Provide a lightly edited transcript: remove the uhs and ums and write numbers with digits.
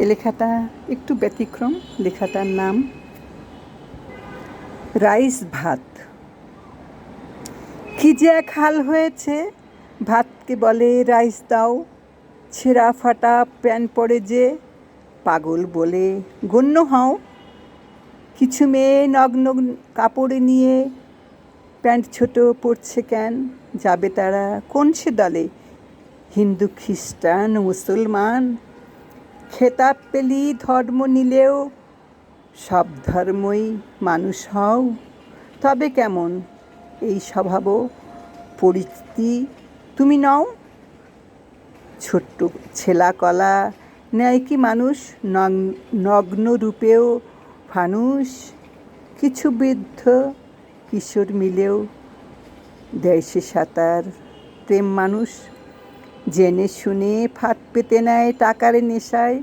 এ লেখাটা একটু ব্যতিক্রম। লেখাটার নাম রাইস ভাত। কি যে এক হাল হয়েছে, ভাতকে বলে রাইস দাও, ছেঁড়া ফাটা প্যান্ট পরে যে পাগল বলে গণ্য হও। কিছু মেয়ে নগ্ন কাপড়ে নিয়ে প্যান্ট ছোট পড়ছে কেন, যাবে তারা কোন সে দলে? হিন্দু খ্রিস্টান মুসলমান, খেতাব পেলি ধর্ম নিলেও সব ধর্মই মানুষ হও। তবে কেমন এই স্বভাব পরিচিতি তুমি নও? ছোট্ট ছেলা কলা নেয় কি মানুষ নগ্ন রূপেও ফানুষ? কিছু বৃদ্ধ কিশোর মিলেও দেয় সে সাঁতার। প্রেম মানুষ জেনে শুনে ফাঁদ পেতে নেয় টাকার নেশায়।